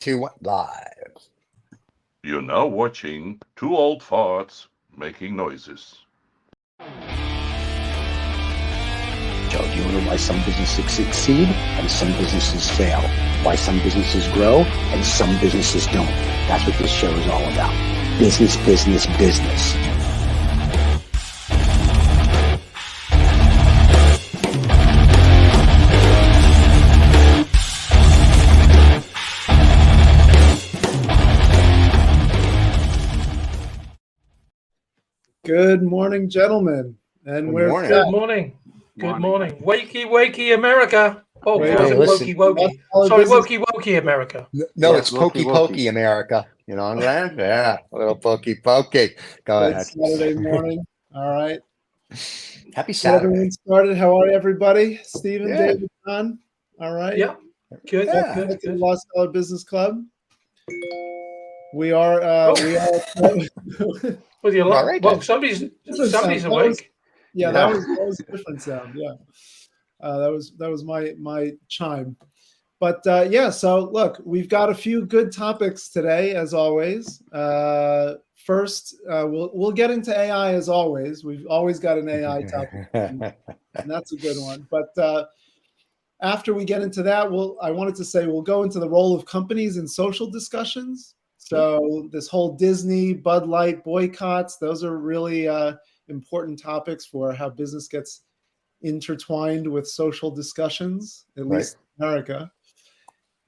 2, 1, live. You're now watching two old farts making noises. Joe, do you know why some businesses succeed and some businesses fail? Why some businesses grow and some businesses don't? That's what this show is all about. Business, business, business. Good morning, gentlemen. And Good we're morning. back. Good morning. Good morning. Wakey, wakey, America. Oh, Hey, it wasn't listen. wokey, wokey. Sorry, wokey, wokey, America. No, Yeah, it's wokey, pokey wokey. pokey America. You know what I'm saying? Yeah, a little pokey pokey. Go Good ahead. Saturday morning. All right. Happy Get Saturday. everyone started. How are you, everybody? Stephen, Yeah. David, John. All right. Yeah. Good, Yeah. good, Welcome to the good. Lost Dollar Business Club. We are. Well, you All right, well, then. somebody's That awake. Yeah, Yeah. that was a different sound. Yeah, that was my chime. But yeah, so look, we've got a few good topics today, as always. First, we'll get into AI as always. We've always got an AI topic, and that's a good one. But after we get into that, I wanted to say we'll go into the role of companies in social discussions. So this whole Disney, Bud Light boycotts, those are really important topics for how business gets intertwined with social discussions, at least in America.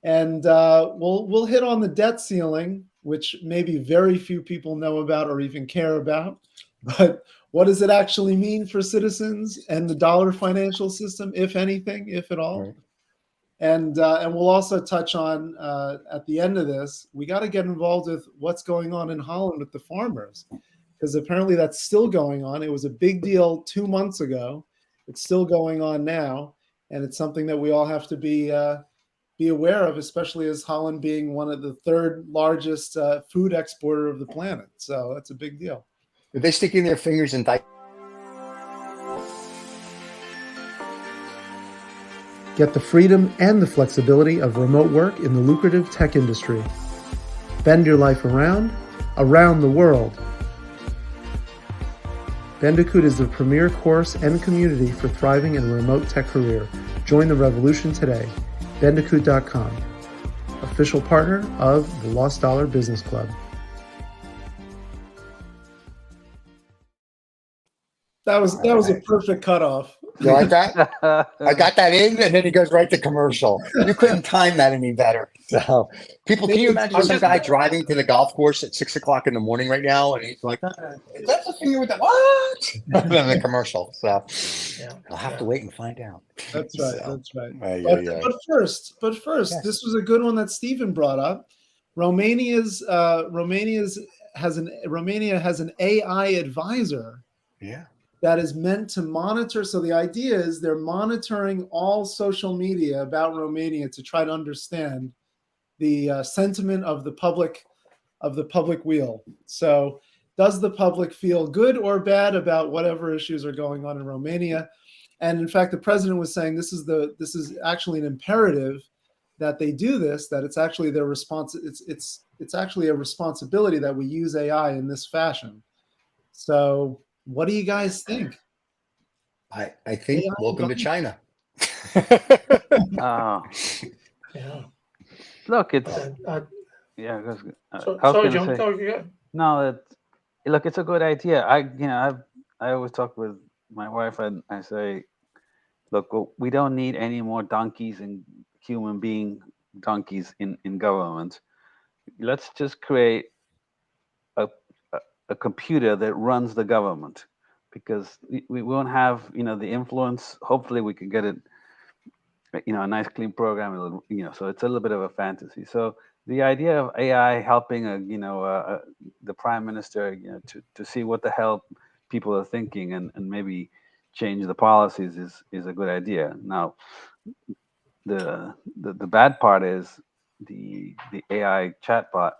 And we'll hit on the debt ceiling, which maybe very few people know about or even care about. But what does it actually mean for citizens and the dollar financial system, if anything, if at all? Right. And we'll also touch on, at the end of this, we got to get involved with what's going on in Holland with the farmers, because apparently that's still going on. It was a big deal 2 months ago. It's still going on now. And it's something that we all have to be aware of, especially as Holland being one of the third largest food exporter of the planet. So that's a big deal. Are they sticking their fingers in Get the freedom and the flexibility of remote work in the lucrative tech industry. Bend your life around the world. Bandicoot is the premier course and community for thriving in a remote tech career. Join the revolution today. Bandicoot.com, official partner of the Lost Dollar Business Club. That was a perfect cutoff. You like that? I got that in, and then he goes right to commercial. You couldn't time that any better. So, people, can you imagine some guy driving to the golf course at 6 o'clock in the morning right now, and he's like, "Is that the finger with the what?" And then the commercial. So, I'll have to wait and find out. That's right. So, That's right. yeah. But first, Yes. this was a good one that Stephen brought up. Romania has an AI advisor. Yeah. That is meant to monitor. So the idea is they're monitoring all social media about Romania to try to understand the sentiment of the public wheel. So does the public feel good or bad about whatever issues are going on in Romania? And in fact, the president was saying this is actually an imperative that they do this, that it's actually their response. It's actually a responsibility that we use AI in this fashion. So what do you guys think? I think welcome to China. Oh, Yeah. look, it's Yeah. how Sorry, can I John. say? Go again. No, look, it's a good idea. I always talk with my wife and I say, look, we don't need any more donkeys and human being donkeys in government. Let's just create a computer that runs the government, because we won't have the influence. Hopefully we can get it a nice clean program, so it's a little bit of a fantasy. So the idea of AI helping the prime minister to see what the hell people are thinking and maybe change the policies is a good idea. Now the bad part is the AI chatbot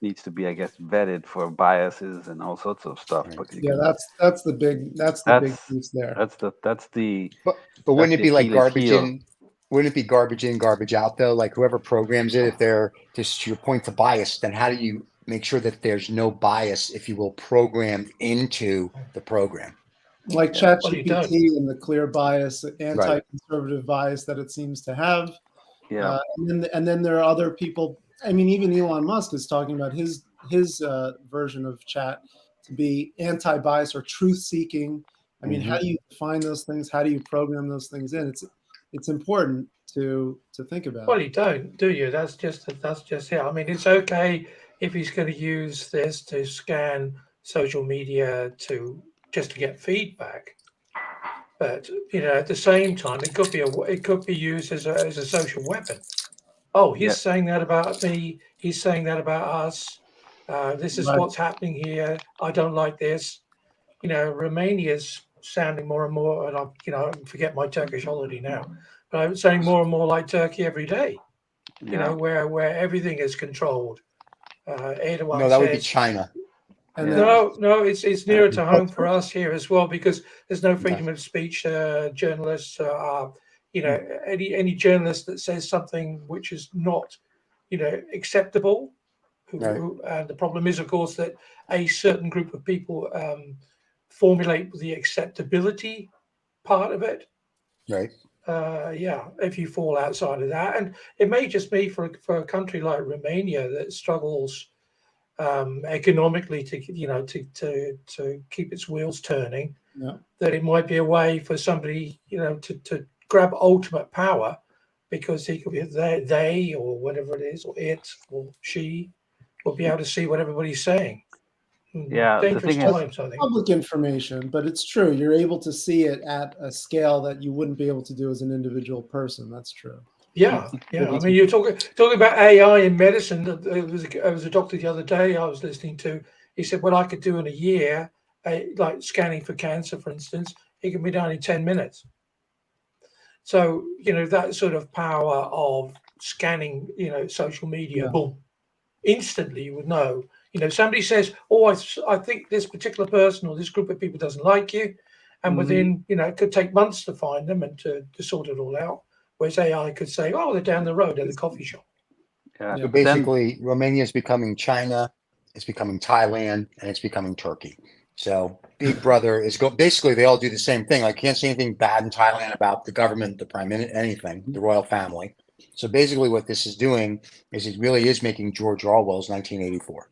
needs to be, I guess, vetted for biases and all sorts of stuff. Yeah, that's the big piece there. That's the But wouldn't it be like Achilles garbage heel. in, wouldn't it be garbage in, garbage out though? Like whoever programs it, if they're just to your point to bias, then how do you make sure that there's no bias, if you will, programmed into the program? Like Well, you don't. ChatGPT and the clear bias, Right. anti-conservative bias that it seems to have. Yeah. And then there are other people. I mean, even Elon Musk is talking about his version of chat to be anti-bias or truth-seeking. I mean, how do you define those things? How do you program those things in? It's important to think about. Well, you don't, do you? That's just it. I mean, it's okay if he's going to use this to scan social media just to get feedback. But at the same time, it could be used as a social weapon. Oh, he's saying that about me. He's saying that about us. This is what's happening here. I don't like this. Romania's sounding more and more, and I forget my Turkish holiday now, but I'm saying more and more like Turkey every day. Where everything is controlled. Erdogan No, that would be China. And no, it's nearer to home for us here as well, because there's no freedom of speech. Journalists are, any journalist that says something which is not, acceptable. And the problem is, of course, that a certain group of people formulate the acceptability part of it. Right. If you fall outside of that, and it may just be for a country like Romania that struggles economically to keep its wheels turning, that it might be a way for somebody to grab ultimate power, because he could be they or whatever it is, or it or she will be able to see what everybody's saying. Dangerous times, I think. Public information, but it's true. You're able to see it at a scale that you wouldn't be able to do as an individual person. That's true. Yeah. I mean, you're talking about AI in medicine. There was a doctor the other day I was listening to. He said, what I could do in a year, like scanning for cancer, for instance, it can be done in 10 minutes. So, that sort of power of scanning, social media, boom, instantly you would know. Somebody says, oh, I think this particular person or this group of people doesn't like you. And within, it could take months to find them and to sort it all out. Whereas AI could say, oh, they're down the road at the coffee shop. So basically, Romania is becoming China, it's becoming Thailand, and it's becoming Turkey. So Big Brother is basically, they all do the same thing. I can't say anything bad in Thailand about the government, the prime minister, anything, the royal family. So basically what this is doing is it really is making George Orwell's 1984.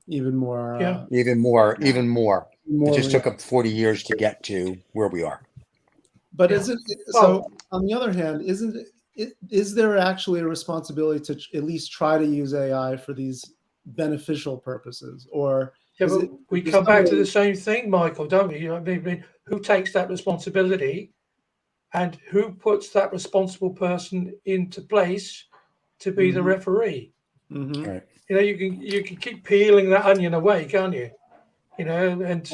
Even more. Even more. It just took up 40 years to get to where we are. But so on the other hand, is there actually a responsibility to at least try to use AI for these beneficial purposes? Or but we come back to the same thing, Michael, don't we? I mean, who takes that responsibility, and who puts that responsible person into place to be the referee? Right. You can keep peeling that onion away, can't you? And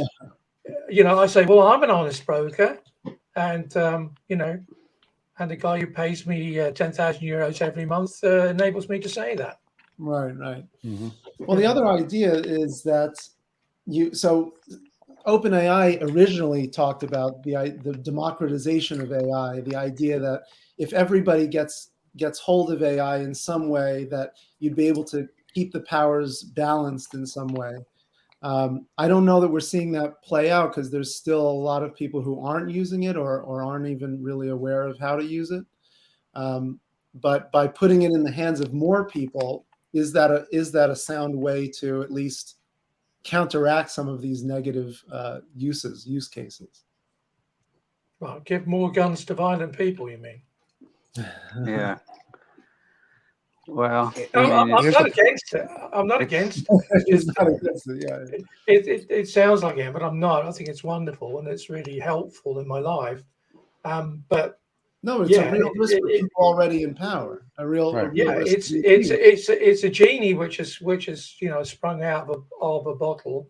I say, well, I'm an honest broker, and and the guy who pays me 10,000 euros every month enables me to say that. Right. Well, the other idea is that OpenAI originally talked about the democratization of AI, the idea that if everybody gets hold of AI in some way, that you'd be able to keep the powers balanced in some way. I don't know that we're seeing that play out, because there's still a lot of people who aren't using it or aren't even really aware of how to use it. But by putting it in the hands of more people, is that a sound way to at least counteract some of these negative use cases? Well, give more guns to violent people, you mean? Yeah. Well, I'm not against it. I'm not against it. It's just, not against it, yeah. It sounds like it, but I'm not. I think it's wonderful and it's really helpful in my life. But no, it's a real risk for people already in power. It's a genie which is sprung out of a bottle,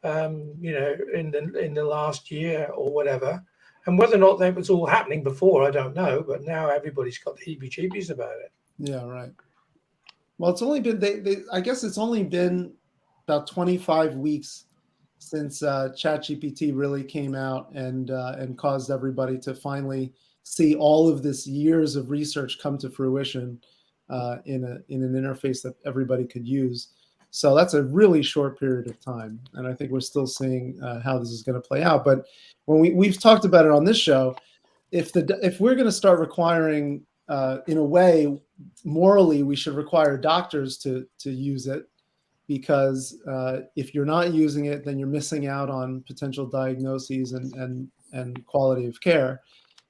in the last year or whatever. And whether or not that was all happening before, I don't know. But now everybody's got the heebie-jeebies about it. Yeah, right. Well, it's only been I guess it's only been about 25 weeks since ChatGPT really came out and caused everybody to finally see all of this years of research come to fruition in an interface that everybody could use. So that's a really short period of time, and I think we're still seeing how this is going to play out. But when we've talked about it on this show, if we're going to start requiring, in a way, morally, we should require doctors to use it, because if you're not using it, then you're missing out on potential diagnoses and quality of care.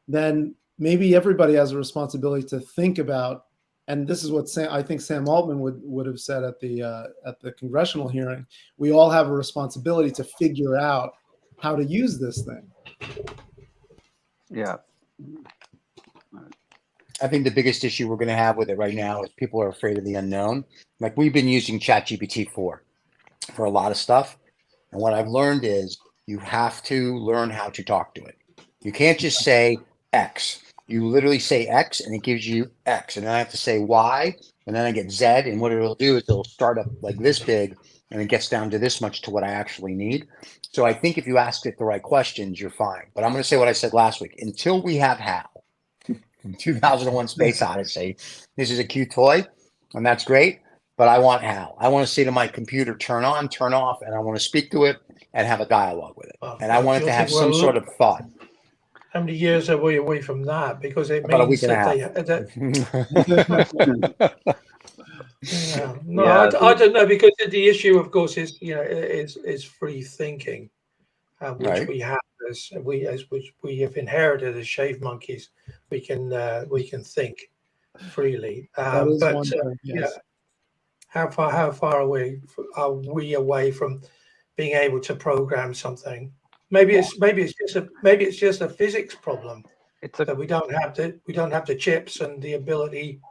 Then maybe everybody has a responsibility to think about. And this is what I think Sam Altman would have said at the congressional hearing. We all have a responsibility to figure out how to use this thing. Yeah. I think the biggest issue we're going to have with it right now is people are afraid of the unknown. Like, we've been using ChatGPT for a lot of stuff. And what I've learned is you have to learn how to talk to it. You can't just say X. You literally say X and it gives you X. And then I have to say Y, and then I get Z. And what it'll do is it'll start up like this big and it gets down to this much to what I actually need. So I think if you ask it the right questions, you're fine. But I'm going to say what I said last week. Until we have HAL from 2001 Space Odyssey, this is a cute toy and that's great. But I want HAL. I want to say to my computer, turn on, turn off, and I want to speak to it and have a dialogue with it. And I want it to have some sort of thought. How many years are we away from that? Because it About a means week and that a half. I don't know, because the issue, of course, is is free thinking, which Right. we have as we have inherited as shave monkeys. We can think freely, That is but one thing, yes. how far away are we away from being able to program something? Maybe it's just a physics problem. That we don't have the chips and the ability,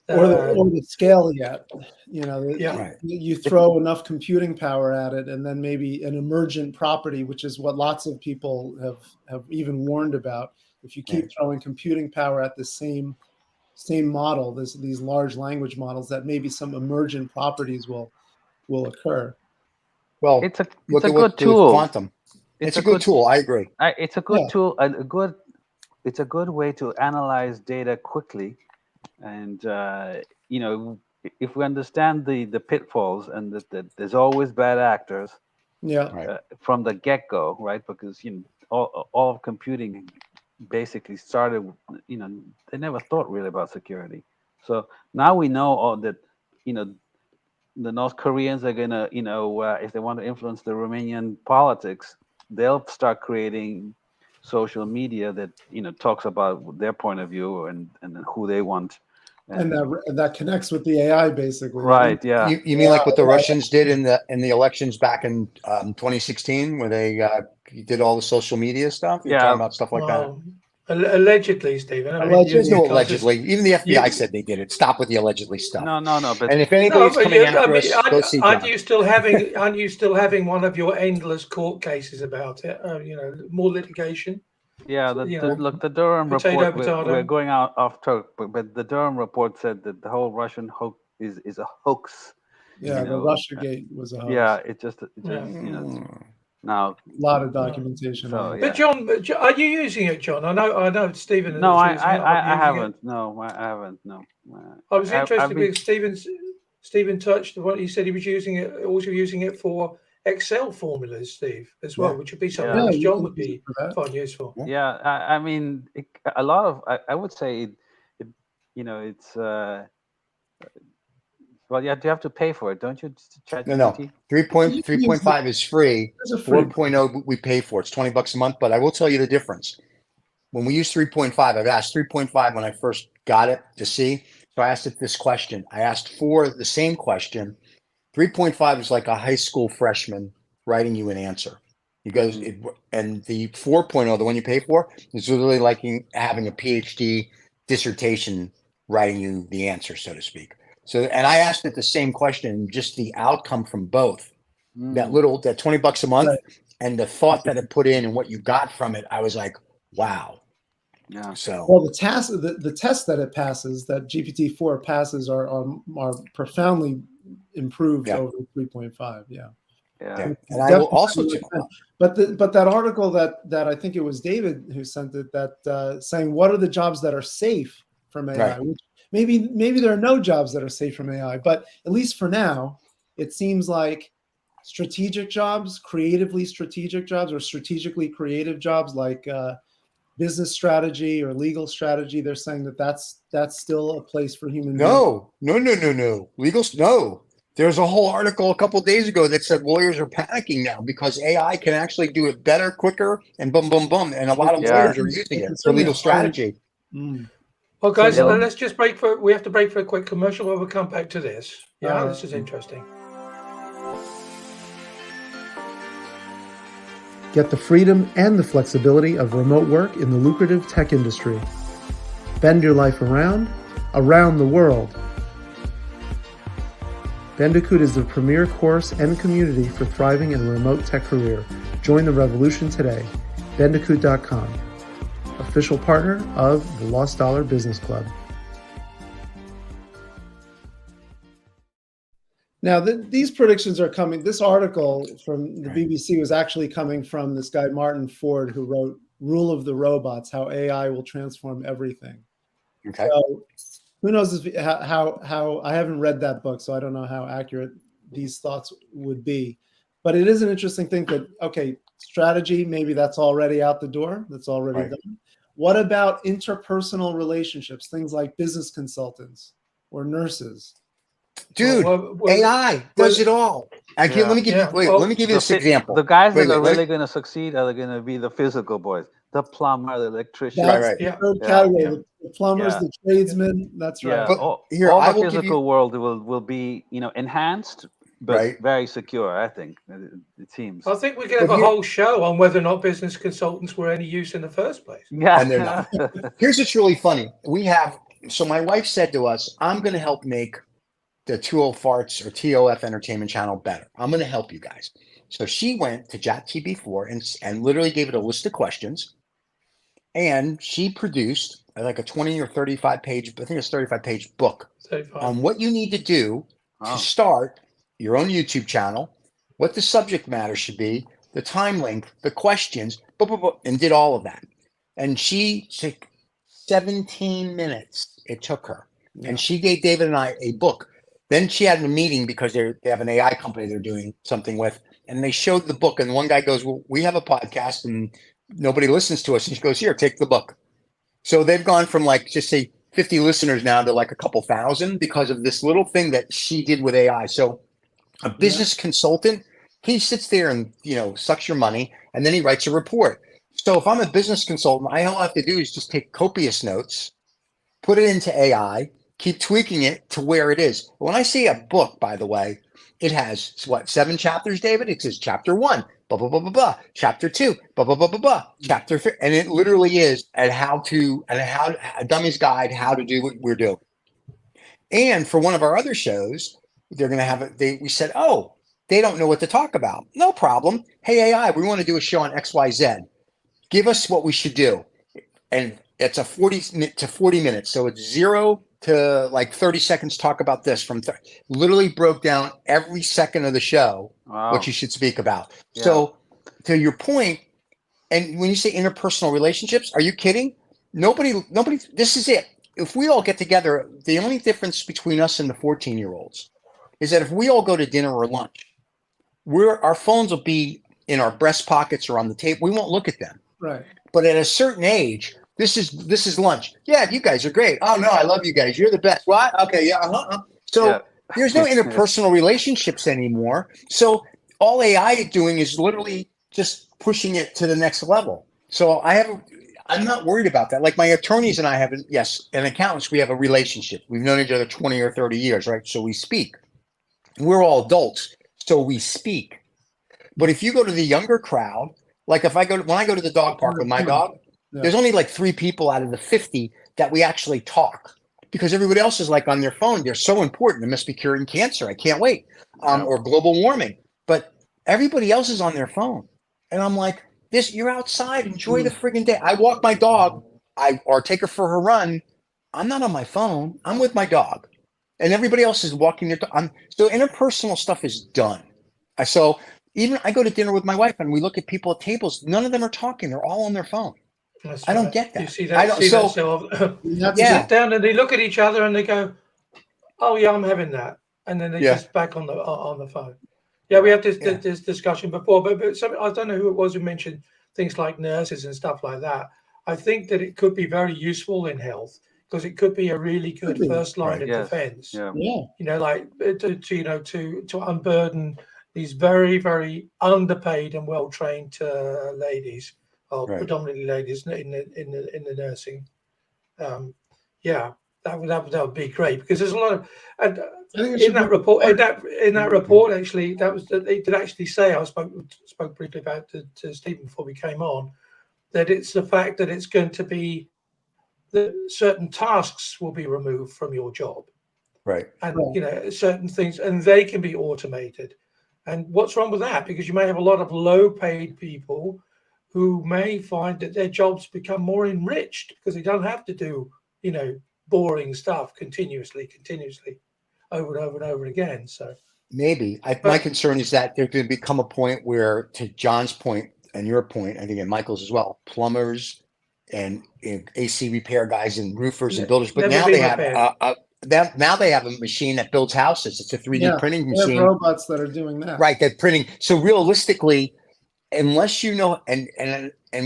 or the scale yet. Right. You throw enough computing power at it, and then maybe an emergent property, which is what lots of people have even warned about. If you keep throwing computing power at the same model, these large language models, that maybe some emergent properties will occur. Well, it's a look at good what tool. Quantum. It's a good tool. I agree. It's a good tool. It's a good way to analyze data quickly, and if we understand the pitfalls and that there's always bad actors, from the get-go, right? Because all of computing basically started. They never thought really about security. So now we know that the North Koreans are gonna if they want to influence the Romanian politics, they'll start creating social media that talks about their point of view and who they want, and that connects with the AI basically. Right? Yeah. You mean like what the Russians did in the elections back in 2016, where they did all the social media stuff? You're talking about stuff like that. Allegedly, Stephen. There's no allegedly. Even the FBI said they did it. Stop with the allegedly stuff. No. But and if anybody's coming after us, go see John. Aren't you still having one of your endless court cases about it? More litigation. Yeah. Look, the Durham report. We're going out off track, but the Durham report said that the whole Russian hoax is a hoax. Yeah, the Russiagate was a hoax. Yeah, it just now a lot of documentation. So, But John, are you using it, John? I know Stephen. No, I haven't. No, I haven't. No. I was interested because Stephen touched what he said he was using it for Excel formulas, Steve, as well, which would be something that John would be quite useful. Yeah, I mean, a lot of I would say it's. Well, you have to pay for it, don't you? No. 3.5 is free. 4.0 we pay for. It's $20 a month. But I will tell you the difference. When we use 3.5, I've asked 3.5 when I first got it to see. So I asked it this question. I asked for the same question. 3.5 is like a high school freshman writing you an answer. And the 4.0, the one you pay for, is literally like having a PhD dissertation writing you the answer, so to speak. So, and I asked it the same question, just the outcome from both, that $20 a month, and the thought that it put in and what you got from it, I was like, wow. Yeah. So, well, the tests that it passes, that GPT-4 passes, are profoundly improved over 3.5. Yeah. Yeah. And I will also, but that article that I think it was David who sent it, that saying what are the jobs that are safe from AI, Right. which maybe there are no jobs that are safe from AI, but at least for now, it seems like strategic jobs, creatively strategic jobs, or strategically creative jobs like business strategy or legal strategy, they're saying that's still a place for human beings. no. No. There's a whole article a couple of days ago that said lawyers are panicking now because AI can actually do it better, quicker, and boom, boom, boom. And a lot of lawyers are using it for legal strategy. Well, guys, Yeah. let's just we have to break for a quick commercial, but we'll come back to this. Yeah, this is interesting. Get the freedom and the flexibility of remote work in the lucrative tech industry. Bend your life around the world. Bandicoot is the premier course and community for thriving in a remote tech career. Join the revolution today. Bandicoot.com, official partner of the Lost Dollar Business Club. Now, these predictions are coming. This article from the BBC was actually coming from this guy, Martin Ford, who wrote Rule of the Robots, How AI Will Transform Everything. Okay. So who knows how I haven't read that book, so I don't know how accurate these thoughts would be. But it is an interesting thing that, okay, strategy, maybe that's already out the door. That's already done. What about interpersonal relationships, things like business consultants or nurses? Dude, AI does it all. Let me give you this example. The guys that are really going to succeed are going to be the physical boys, the plumber, the electrician. That's the third category. The plumbers, the tradesmen. That's right. But all the physical world will be, enhanced, but very secure. I think it seems. I think we could have a whole show on whether or not business consultants were any use in the first place. Yeah, and they're not. Here's what's really funny. So my wife said to us, "I'm going to help make the 20 Farts or TOF Entertainment Channel better. I'm going to help you guys." So she went to ChatGPT-4 and literally gave it a list of questions, and she produced like a 20 or 35 page, I think it's 35 page book on what you need to do to start your own YouTube channel, what the subject matter should be, the time length, the questions, and did all of that. And she took 17 minutes. It took her, and she gave David and I a book. Then she had a meeting because they have an AI company they're doing something with, and they showed the book. And one guy goes, "Well, we have a podcast and nobody listens to us." And she goes, "Here, take the book." So they've gone from like, just say 50 listeners now to like a couple thousand because of this little thing that she did with AI. So a business consultant, he sits there and, sucks your money, and then he writes a report. So if I'm a business consultant, all I have to do is just take copious notes, put it into AI, keep tweaking it to where it is. When I say a book, by the way, it has 7 chapters, David? It says chapter 1, blah, blah, blah, blah, blah, chapter 2, blah, blah, blah, blah, blah, chapter 3. And it literally is how a dummy's guide, how to do what we're doing. And for one of our other shows, they're going to have we said, "Oh, they don't know what to talk about." No problem. Hey, AI, we want to do a show on XYZ. Give us what we should do. And it's a 40 to 40 minutes. So it's 0 to like 30 seconds, talk about this literally broke down every second of the show, what you should speak about. Yeah. So to your point, and when you say interpersonal relationships, are you kidding? Nobody, this is it. If we all get together, the only difference between us and the 14-year-olds is that if we all go to dinner or lunch, our phones will be in our breast pockets or on the table. We won't look at them. Right. But at a certain age, this is lunch. Yeah, you guys are great. Oh no, I love you guys. You're the best. What? Okay, yeah. So there's no interpersonal relationships anymore. So all AI is doing is literally just pushing it to the next level. So I'm not worried about that. Like my attorneys and I have, and accountants, we have a relationship. We've known each other 20 or 30 years, right? So we speak. We're all adults, so we speak. But if you go to the younger crowd, like when I go to the dog park with my dog, there's only like 3 people out of the 50 that we actually talk, because everybody else is like on their phone. They're so important. They must be curing cancer. I can't wait. Or global warming. But everybody else is on their phone. And I'm like, you're outside. Enjoy the friggin' day. I walk my dog or take her for her run. I'm not on my phone. I'm with my dog. And everybody else is walking their dog. So interpersonal stuff is done. So Even I go to dinner with my wife and we look at people at tables. None of them are talking. They're all on their phone. That's I don't right. get that. You see that? I don't. See that? So So That's they yeah, sit down and they look at each other and they go, "Oh yeah, I'm having that," and then they Yeah. just back on the phone. Yeah, we had this Yeah. this discussion before, but some, I don't know who it was who mentioned things like nurses and stuff like that. I think that it could be very useful in health because it could be a really good Could be. first line Right. of Yes. defense. Yeah. Yeah. You know, like to unburden these very, very underpaid and well trained ladies, or Right. predominantly ladies in the nursing. Yeah, that would be great because there's a lot of, and I think it in should that be report, in that report, actually, they did actually say, I spoke briefly about to Stephen before we came on, that it's the fact that it's going to be that certain tasks will be removed from your job, Right. and Right. certain things, and they can be automated. And what's wrong with that? Because you may have a lot of low-paid people who may find that their jobs become more enriched because they don't have to do boring stuff continuously over and over and over again. So Maybe. My but concern is that there's going to become a point where, to John's point and your point, I think, and Michael's as well, plumbers and AC repair guys and roofers and builders. But never now been they have repaired. now they have a machine that builds houses. It's a 3D Yeah. printing They have machine, robots that are doing that. right? That printing. So realistically, unless you know, and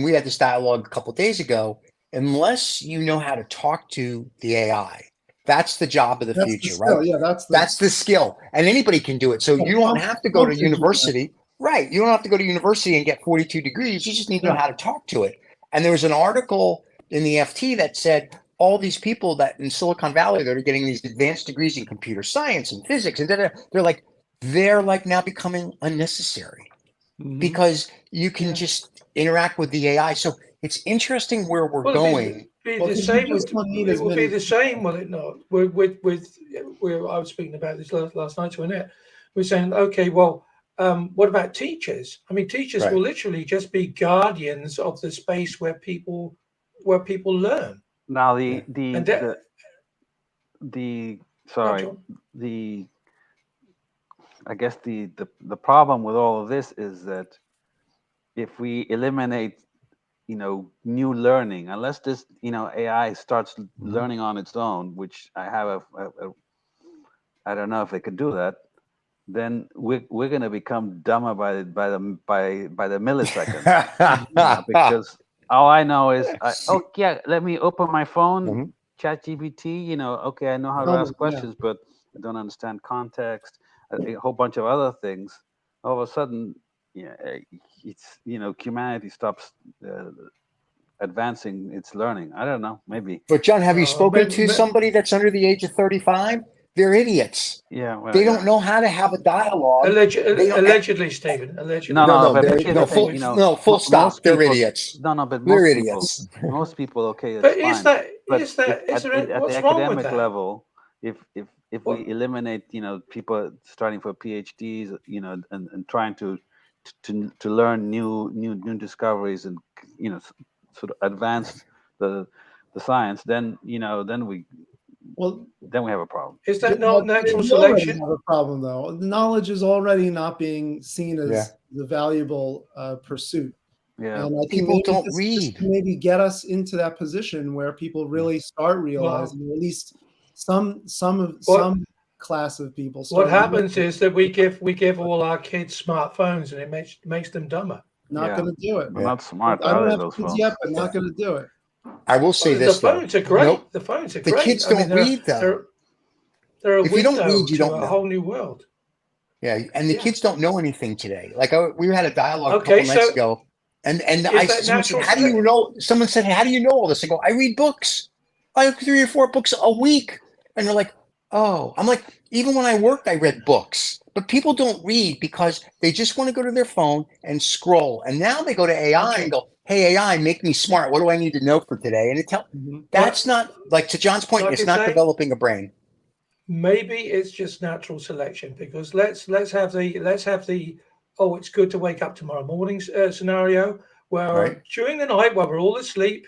we had this dialogue a couple of days ago, unless you know how to talk to the AI, that's the job of the That's the future, skill. right? Yeah, that's the skill, and anybody can do it. So you don't have to go to university, right? You don't have to go to university and get 42 degrees. You just need to know how to talk to it. And there was an article in the FT that said all these people that in Silicon Valley that are getting these advanced degrees in computer science and physics, and they're like now becoming unnecessary because you can just interact with the AI. So it's interesting where we're Well, going. be Well, the 'cause same. you just don't need It as will be many the same, will it not? With I was speaking about this last night to Annette. We're saying, okay, well, what about teachers? I mean, teachers Right. will literally just be guardians of the space where people learn. Now And the Go on, sorry John. the I guess the problem with all of this is that if we eliminate new learning, unless this AI starts learning on its own, which I have I don't know if they could do that, then we're going to become dumber by the millisecond. Because all I know is let me open my phone, chat GPT, okay, I know how to ask questions, but I don't understand context, a whole bunch of other things. All of a sudden, it's humanity stops advancing its learning. I don't know, maybe. But John, have you spoken to somebody that's under the age of 35? They're idiots. Yeah, well, they don't know how to have a dialogue. Allegedly, Stephen. Allegedly. Full stop. They're idiots. No, but they're most idiots. Most people, okay, it's But fine. is there at what's the wrong with academic that? level, if we eliminate, people starting for PhDs, and trying to learn new discoveries and sort of advance the science, then we have a problem. Is that not natural we already selection? have a problem, though. Knowledge is already not being seen as the valuable pursuit. Yeah, and I think people don't this read. can maybe get us into that position where people really start realizing, or at least some class of people. What happens is that we give all our kids smartphones, and it makes them dumber. Not going to do it. They're not smart. I don't have those kids phones yet, but not going to do it. I will say this though. The phones are great. Nope. The phones are the great. kids don't read though. They're a if you don't window read, you to don't a know. whole new world. Yeah, and the kids don't know anything today. Like we had a dialogue a couple nights ago, and someone said, "How do you know?" Someone said, "How do you know all this?" I go, "I read books. I have 3 or 4 books a week." And they're like, "Oh," I'm like, even when I worked, I read books. But people don't read because they just want to go to their phone and scroll. And now they go to AI and go, "Hey, AI, make me smart. What do I need to know for today?" And that's not, like, to John's point, it's not developing a brain. Maybe it's just natural selection, because let's have the oh, it's good to wake up tomorrow morning scenario where during the night while we're all asleep,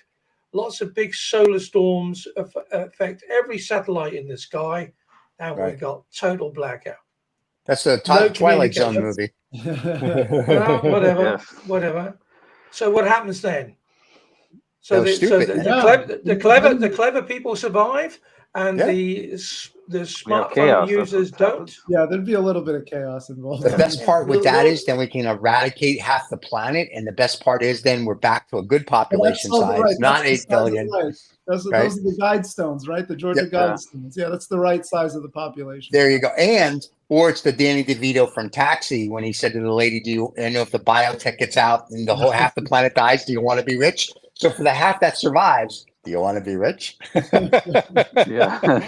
lots of big solar storms affect every satellite in the sky, and we've got total blackout. That's the Twilight Zone movie. Well, whatever, Yes. whatever. So what happens then? So That was stupid. the clever people survive, and Yeah. the We have smartphone chaos. That's users what don't. happens. Yeah, there'd be a little bit of chaos involved. The best part with that Well, is then we can eradicate half the planet, and the best part is then we're back to a good population size, not 8 billion. Right. Those are the guidestones, right? The Georgia Yep. guidestones. Yeah, that's the right size of the population. There you go. Or it's the Danny DeVito from Taxi when he said to the lady, "Do you know if the biotech gets out and the whole half the planet dies? Do you want to be rich?" So for the half that survives, do you want to be rich? Yeah.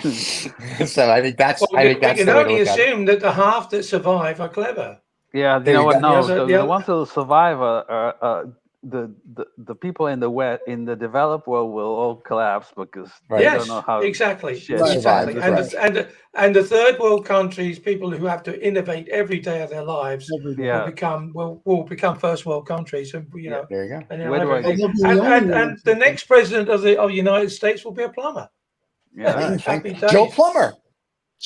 So I think that's Well, we can the way to only look at it. assume that the half that survive are clever. Yeah, There you know you what? go. No, The the other- ones who survive are the people in the West, in the developed world will all collapse because they Yes, don't know how exactly, shit Right. exactly. Survive, And the third world countries, people who have to innovate every day of their lives, Every day. Yeah. will become first world countries, and you know, There you go. and they'll Where have do I- everything. They'll be the only And ones the who- next president of the United States will be a plumber. Yeah. I Happy think days. Joe Plumber.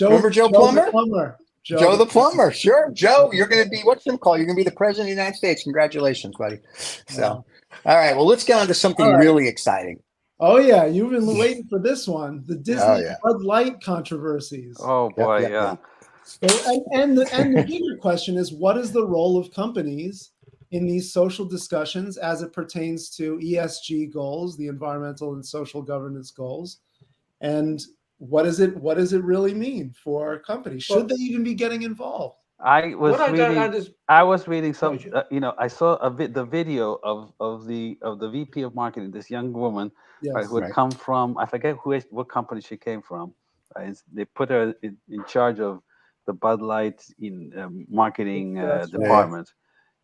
Remember Joe Plumber? The plumber. Joe the Plumber. Sure. Joe, you're going to be, what's him called? You're going to be the president of the United States. Congratulations, buddy. So, all right. Well, let's get on to something All right. really exciting. Oh yeah, you've been waiting for this one. The Disney yeah. Bud Light controversies. Oh boy, Yep, yeah. And the bigger question is, what is the role of companies in these social discussions as it pertains to ESG goals, the environmental and social governance goals, and what does it really mean for companies? Should they even be getting involved? I was What I don't reading. understand. I was reading some. Roger. I saw the video of the VP of marketing, this young woman, Yes. right, who had Right. come from, I forget what company she came from. They put her in charge of the Bud Light in marketing That's right. department,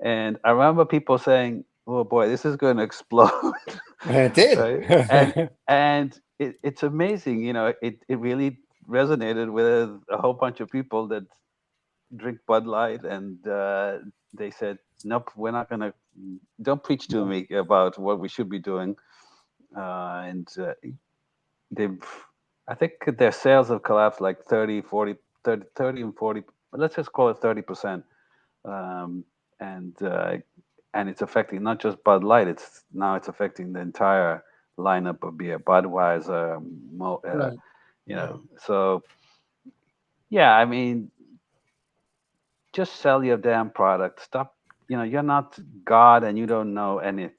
and I remember people saying, "Oh boy, this is going to explode." And it did. Right? And it's amazing, you know. It really resonated with a whole bunch of people that drink Bud Light, and they said, "Nope, we're not gonna. Don't preach to me about what we should be doing." And they've, I think their sales have collapsed like 30 and 40. Let's just call it 30%. And it's affecting not just Bud Light. It's affecting the entire lineup of beer, Budweiser, Right. you know. So yeah, I mean, just sell your damn product. Stop. You know, you're not God, and you don't know anything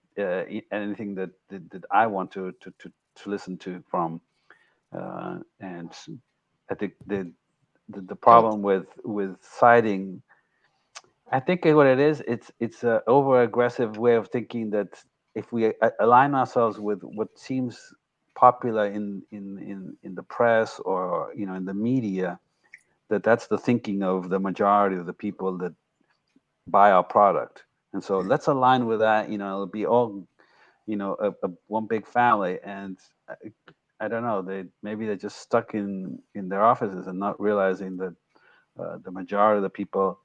that I want to listen to from. And I think the problem with citing, I think what it is, it's an over aggressive way of thinking that if we align ourselves with what seems popular in the press or in the media, that's the thinking of the majority of the people that buy our product. And so let's align with that. It'll be all a one big family. And I don't know, they're just stuck in their offices and not realizing that the majority of the people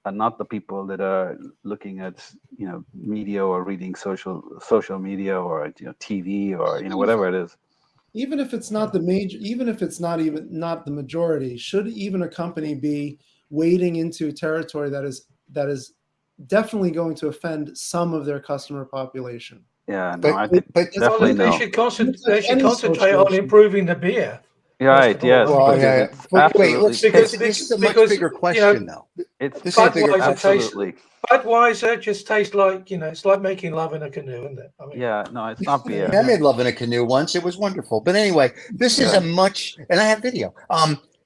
are not the people that are looking at media or reading social media or TV or whatever it is. Even if it's not the major, even if it's not the majority, should even a company be wading into territory that is definitely going to offend some of their customer population? Yeah, no, I But think but definitely They no. should concentrate Any on association. improving the beer. Right, yes, well, because yeah. it's Wait, absolutely let's Because- this is a much because, bigger you know, question, though. it's This is a bigger Budweiser absolutely. Budweiser just tastes like it's like making love in a canoe, isn't it? I mean, Yeah, no, it's not beer. I made love in a canoe once. It was wonderful. But anyway, this is a much, and I have video.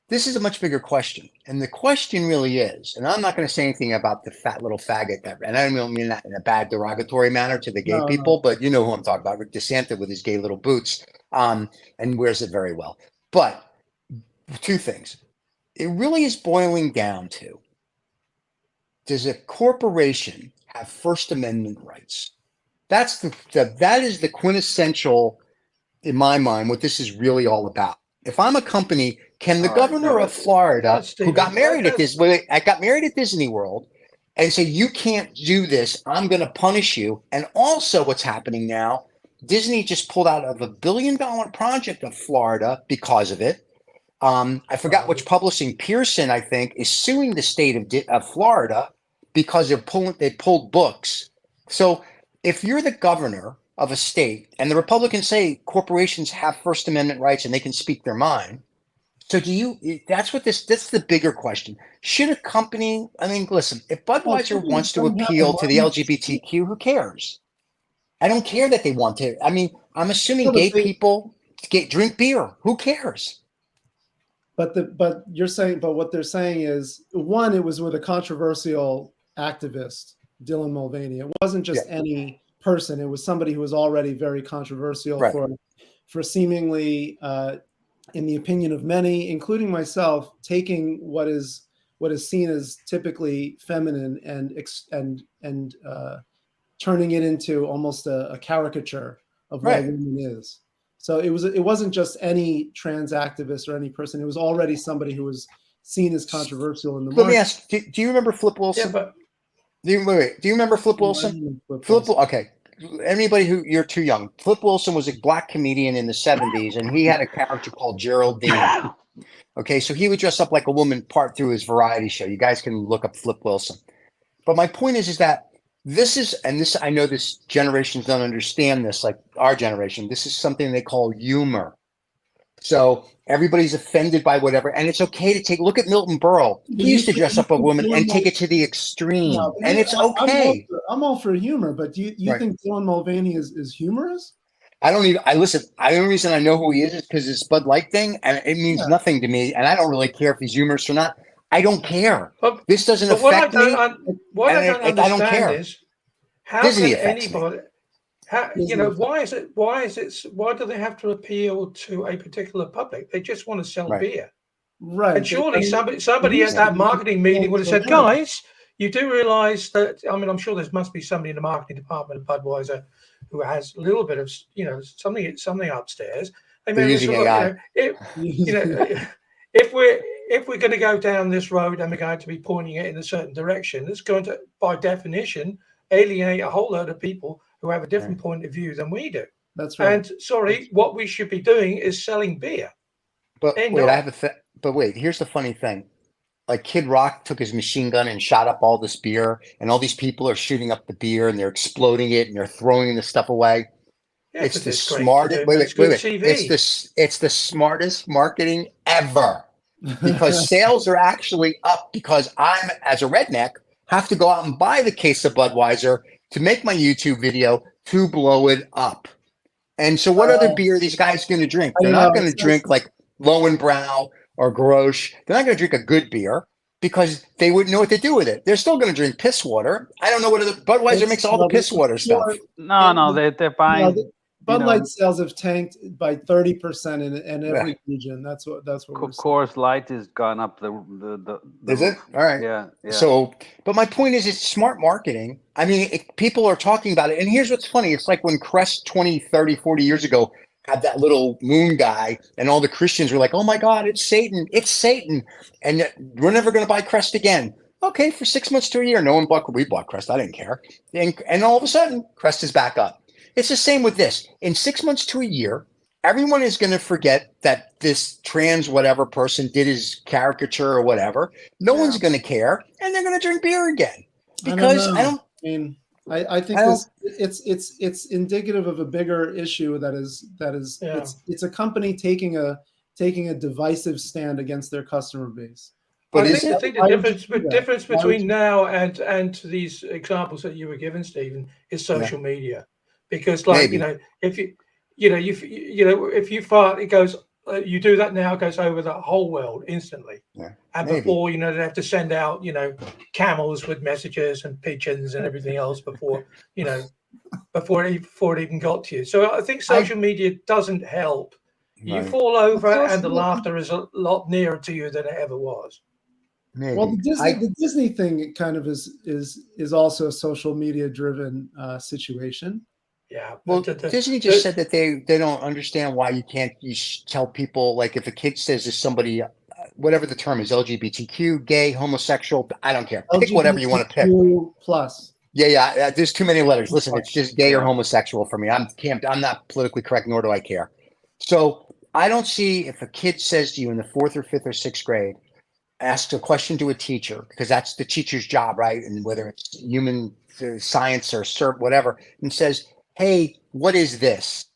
This is a much bigger question. And the question really is, and I'm not going to say anything about the fat little faggot and I don't mean that in a bad derogatory manner to the gay No, people, but you know who I'm talking about, Rick DeSanta with his gay little boots, and wears it very well. But two things. It really is boiling down to, does a corporation have First Amendment rights? That is the quintessential, in my mind, what this is really all about. If I'm a company, can the All right, governor no, of Florida, Stephen, who got married at Disney World, and say, you can't do this, I'm going to punish you. And also what's happening now, Disney just pulled out of $1 billion project of Florida because of it. I forgot which publishing, Pearson, I think, is suing the state of Florida because they pulled books. So if you're the governor of a state and the Republicans say corporations have First Amendment rights and they can speak their mind. So that's the bigger question. Should a company, I mean, listen, if Budweiser wants to appeal to the LGBTQ, who cares? I don't care that they want to. I mean, I'm assuming gay people drink beer. Who cares? But what they're saying is, one, it was with a controversial activist, Dylan Mulvaney. It wasn't just any person. It was somebody who was already very controversial for seemingly, in the opinion of many, including myself, taking what is seen as typically feminine and turning it into almost a caricature of what a woman is. So it wasn't just any trans activist or any person. It was already somebody who was seen as controversial in the market. Let me ask, do you remember Flip Wilson? Yeah, but do you remember Flip Wilson? Okay. Anybody you're too young. Flip Wilson was a black comedian in the 70s, and he had a character called Geraldine. Okay, so he would dress up like a woman part through his variety show. You guys can look up Flip Wilson. But my point is that I know this generations don't understand this, like our generation. This is something they call humor. So everybody's offended by whatever, and it's okay to look at Milton Berle. He used to dress up a woman and take it to the extreme, and it's okay. I'm all for humor, but do you think Dylan Mulvaney is humorous? I don't even. The only reason I know who he is because it's Bud Light thing, and it means nothing to me, and I don't really care if he's humorous or not. I don't care. This doesn't affect me. What I don't understand don't care. Is how Disney can anybody? Why do they have to appeal to a particular public? They just want to sell beer. Right. And surely somebody at that marketing meeting would have said, guys, you do realize that, I mean, I'm sure there must be somebody in the marketing department of Budweiser who has a little bit of, something upstairs. They may using AI. If we're going to go down this road and we're going to be pointing it in a certain direction, it's going to, by definition, alienate a whole load of people who have a different point of view than we do. That's right. And what we should be doing is selling beer. But wait, here's the funny thing. Like Kid Rock took his machine gun and shot up all this beer, and all these people are shooting up the beer and they're exploding it and they're throwing the stuff away. Yeah, it's the smartest. Wait. It's the smartest marketing ever because sales are actually up because I'm, as a redneck, have to go out and buy the case of Budweiser to make my YouTube video to blow it up. And so what other beer are these guys going to drink? They're not going to drink like Lowenbrau or Grosche. They're not going to drink a good beer because they wouldn't know what to do with it. They're still going to drink piss water. I don't know what Budweiser makes all the piss water stuff. No, they're buying. Bud Light sales have tanked by 30% in every region. That's what we're seeing. Coors Light has gone up the Is it? All right. Yeah. So, but my point is, it's smart marketing. I mean, people are talking about it. And here's what's funny. It's like when Crest 20, 30, 40 years ago had that little moon guy and all the Christians were like, oh my God, it's Satan. It's Satan. And we're never going to buy Crest again. Okay, for 6 months to a year, we bought Crest. I didn't care. And all of a sudden, Crest is back up. It's the same with this. In 6 months to a year, everyone is going to forget that this trans whatever person did his caricature or whatever. No one's going to care, and they're going to drink beer again because I think it's indicative of a bigger issue it's a company taking a divisive stand against their customer base. But I think the difference between now and these examples that you were given, Stephen, is social media. Because, if you fart, it goes. You do that now, it goes over the whole world instantly. Yeah, and before, they have to send out, camels with messages and pigeons and everything else before it even got to you. So I think social media doesn't help. Right. You fall over, and the laughter is a lot nearer to you than it ever was. Maybe. Well, the Disney thing kind of is also a social media driven situation. Yeah. Well, Disney just said that they don't understand why you tell people, like, if a kid says to somebody, whatever the term is, LGBTQ, gay, homosexual, I don't care. Pick whatever you want to pick. Plus. Yeah. There's too many letters. Listen, it's just gay or homosexual for me. I'm not politically correct, nor do I care. So I don't see if a kid says to you in the 4th or 5th or 6th grade, asks a question to a teacher, because that's the teacher's job, right? And whether it's human science or whatever, and says, hey, what is this?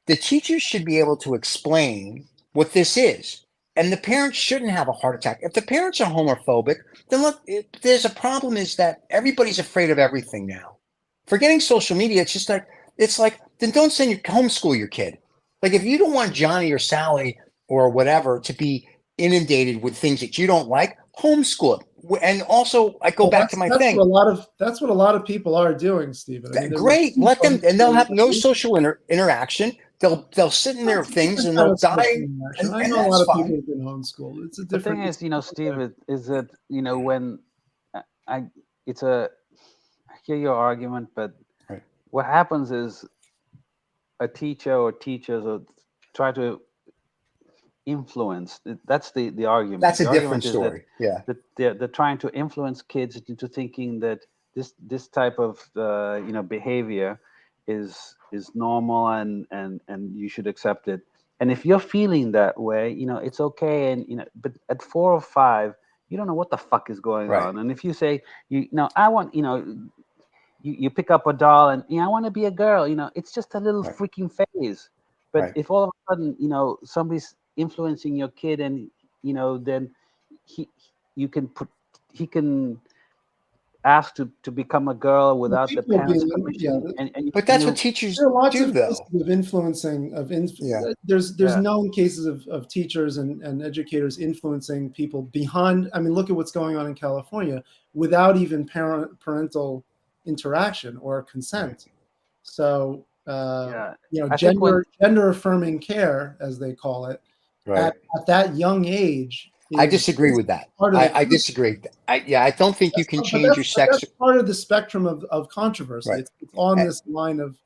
The teacher should be able to explain what this is. And the parents shouldn't have a heart attack. If the parents are homophobic, then look, there's a problem is that everybody's afraid of everything now. Forgetting social media, it's like, then don't homeschool your kid. Like if you don't want Johnny or Sally or whatever to be inundated with things that you don't like, homeschool it. And also, I go back to my thing. That's what a lot of people are doing, Stephen. I mean, great, let them, and they'll have no social interaction. They'll sit in their things and they'll die. I know a lot of people have been homeschooled. It's a different. The thing is, Steve, is that when I hear your argument, but right. What happens is a teacher or teachers will try to influence. That's the argument. That's the a different story. That they're trying to influence kids into thinking that this type of behavior is normal and you should accept it. And if you're feeling that way, it's okay. And but at 4 or 5, you don't know what the fuck is going on. And if you say, I want, you pick up a doll and I want to be a girl, it's just a little freaking phase. But if all of a sudden, somebody's influencing your kid and then he can asked to become a girl without the parents' permission. But that's what teachers there are lots do, of though. cases of influencing. There's known cases of teachers and educators influencing people behind. I mean, look at what's going on in California without even parental interaction or consent. So, gender affirming care, as they call it, at that young age. I disagree with that. I disagree. I don't think you can change your sex. That's part of the spectrum of controversy. It's on this line of.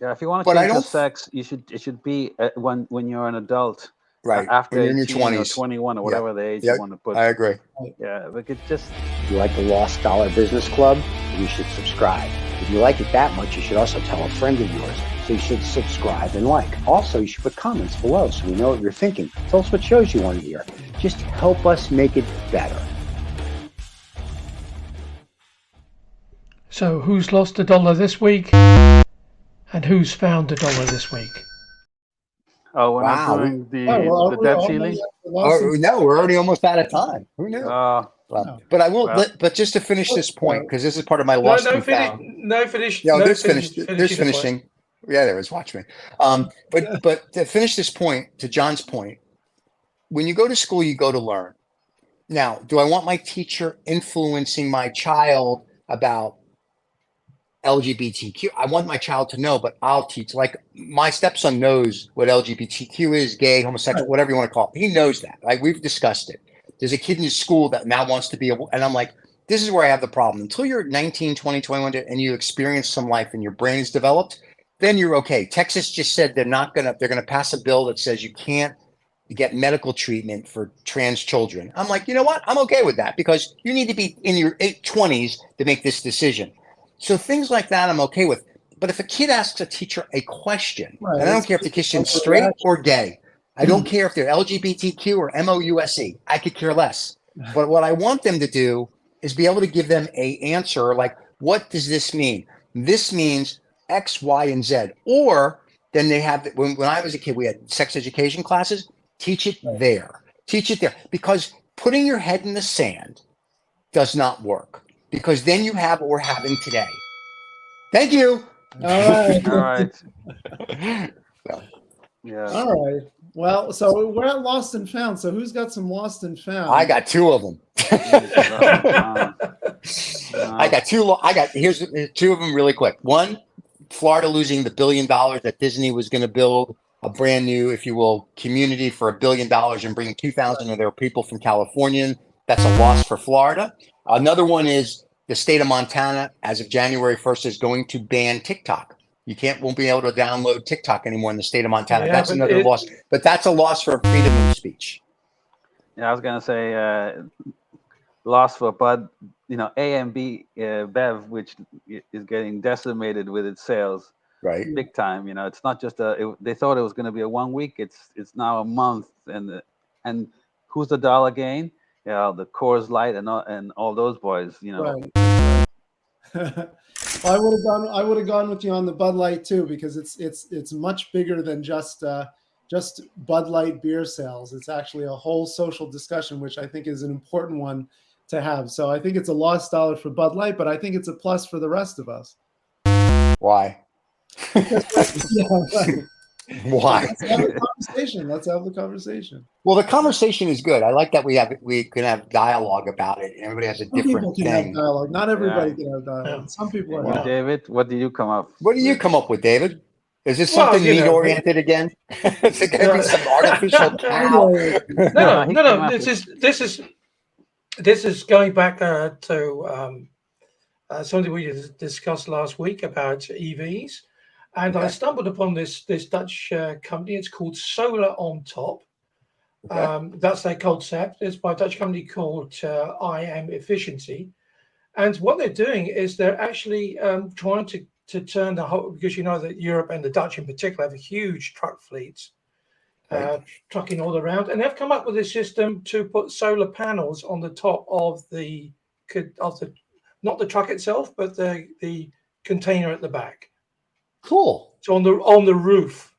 Yeah, if you want to change your sex, it should be when you're an adult. Right. After when you're in 18 your 20s. or 21 or whatever the age you want to put. I agree. Yeah, but it just. If you like the Lost Dollar Business Club, you should subscribe. If you like it that much, you should also tell a friend of yours. So you should subscribe and like. Also, you should put comments below so we know what you're thinking. Tell us what shows you want to hear. Just help us make it better. So who's lost $1 this week? And who's found $1 this week? Oh, we're not doing the debt ceiling? Oh, no, we're already almost out of time. Who knew? But I will. But just to finish this point, because this is part of my lost and found. There's finishing. Yeah, there is. Watch me. But to finish this point, to John's point, when you go to school, you go to learn. Now, do I want my teacher influencing my child about LGBTQ? I want my child to know, but I'll teach. Like my stepson knows what LGBTQ is, gay, homosexual, whatever you want to call it. He knows that. Like we've discussed it. There's a kid in school that now wants to be and I'm like, this is where I have the problem. Until you're 19, 20, 21, and you experience some life and your brain is developed, then you're okay. Texas just said they're going to pass a bill that says you can't get medical treatment for trans children. I'm like, you know what? I'm okay with that because you need to be in your 20s to make this decision. So things like that, I'm okay with. But if a kid asks a teacher a question, and I don't care if the kid's straight or gay, I don't care if they're LGBTQ or MOUSE, I could care less. But what I want them to do is be able to give them an answer like, what does this mean? This means X, Y, and Z. Or then they have, when I was a kid, we had sex education classes. Teach it there. Teach it there. Because putting your head in the sand does not work. Because then you have what we're having today. Thank you. All right. All right. Yeah. All right. Well, so we're at Lost and Found. So who's got some Lost and Found? I got 2 of them. Here's 2 of them really quick. One, Florida losing the $1 billion that Disney was going to build a brand new, if you will, community for $1 billion and bring 2,000 of their people from California. That's a loss for Florida. Another one is the state of Montana, as of January 1st, is going to ban TikTok. You won't be able to download TikTok anymore in the state of Montana. Yeah, that's another loss. But that's a loss for freedom of speech. Yeah, I was going to say loss for Bud, A and B Bev, which is getting decimated with its sales. Right. Big time. It's not just they thought it was going to be a 1 week. It's now a month. And who's the dollar gain? Yeah, the Coors Light and all those boys, you know. Right. Well, I would have gone with you on the Bud Light too, because it's much bigger than just Bud Light beer sales. It's actually a whole social discussion, which I think is an important one to have. So I think it's a lost dollar for Bud Light, but I think it's a plus for the rest of us. Why? Yeah, right. Why? Let's have the conversation. Well, the conversation is good. I like that we can have dialogue about it. Everybody has a Some people different can have thing. dialogue. Not everybody Yeah. can have dialogue. Yeah. Some people are Well, not. David, what did you come up? What do you come up with, David? Is this Well, something you know, meat oriented again? Is it going to be some artificial cow? No, he no, came no. up This is going back to something we discussed last week about EVs, and I stumbled upon this Dutch company. It's called Solar on Top. Okay. That's their concept. It's by a Dutch company called I Am Efficiency, and what they're doing is they're actually trying to turn the whole, because you know that Europe and the Dutch in particular have huge truck fleets. Trucking all around, and they've come up with a system to put solar panels on the top of the not the truck itself, but the container at the back. Cool. So on the roof,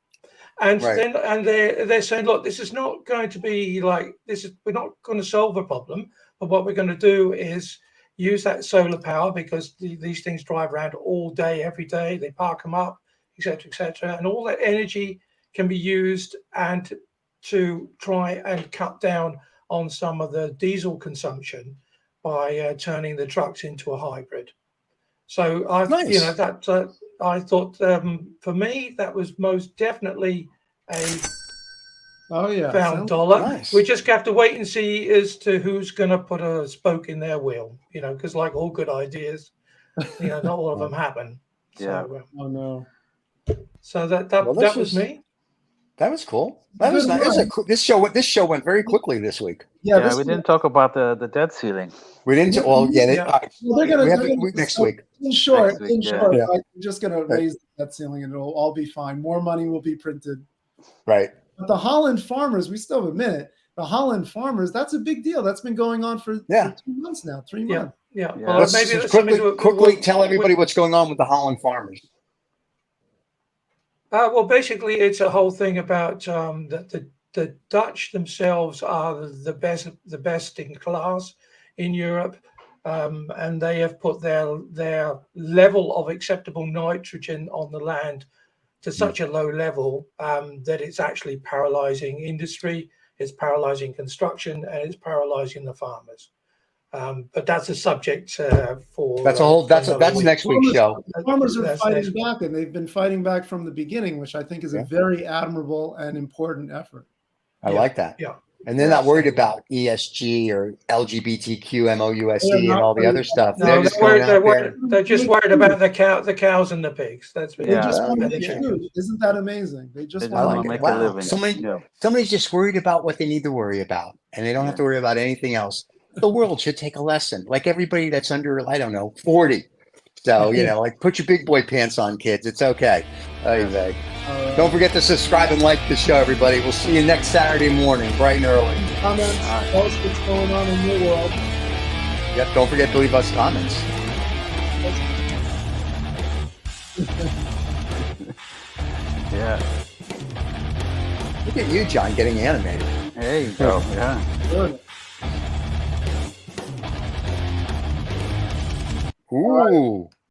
and Right. then they're saying, look, this is not going to be like this is we're not going to solve a problem, but what we're going to do is use that solar power, because these things drive around all day, every day. They park them up, etc., and all that energy can be used and to try and cut down on some of the diesel consumption by turning the trucks into a hybrid. So I thought for me that was most definitely a found dollar. Nice. We just have to wait and see as to who's going to put a spoke in their wheel, because like all good ideas, not all of them happen. Yeah. So, Oh no. so that was me. That was cool. That was nice. This show went very quickly this week. Yeah, we didn't talk about the debt ceiling. We didn't. Well, yeah. All right. Well, they're gonna next week. In short, Yeah. I'm just going to raise that ceiling and it'll all be fine. More money will be printed. Right. But the Holland farmers, we still have a minute. The Holland farmers, that's a big deal. That's been going on for 2 months now, 3 months. Yeah. Yeah. Well, Let's maybe just that's quickly tell everybody what's going on with the Holland farmers. Well, basically, it's a whole thing about the Dutch themselves are the best in class in Europe, and they have put their level of acceptable nitrogen on the land to such a low level that it's actually paralyzing industry, it's paralyzing construction, and it's paralyzing the farmers. But that's a subject for that's next week's show. Farmers are fighting back, and they've been fighting back from the beginning, which I think is a very admirable and important effort. I like that. Yeah. And they're not worried about ESG or LGBTQ, MOUSE, and all the other stuff. No, they're just going out there. They're just worried about the cows and the pigs. That's what They just want to the make chickens. food. Isn't that amazing? They just I want like to make make a living. Somebody's just worried about what they need to worry about, and they don't have to worry about anything else. The world should take a lesson, like everybody that's under, 40. So, like put your big boy pants on, kids. It's okay. Don't forget to subscribe and like the show, everybody. We'll see you next Saturday morning, bright and early. Comments, tell us what's going on in your world. Yep, don't forget to leave us comments. Yeah. Look at you, John, getting animated. There you go. Yeah. Good. Ooh.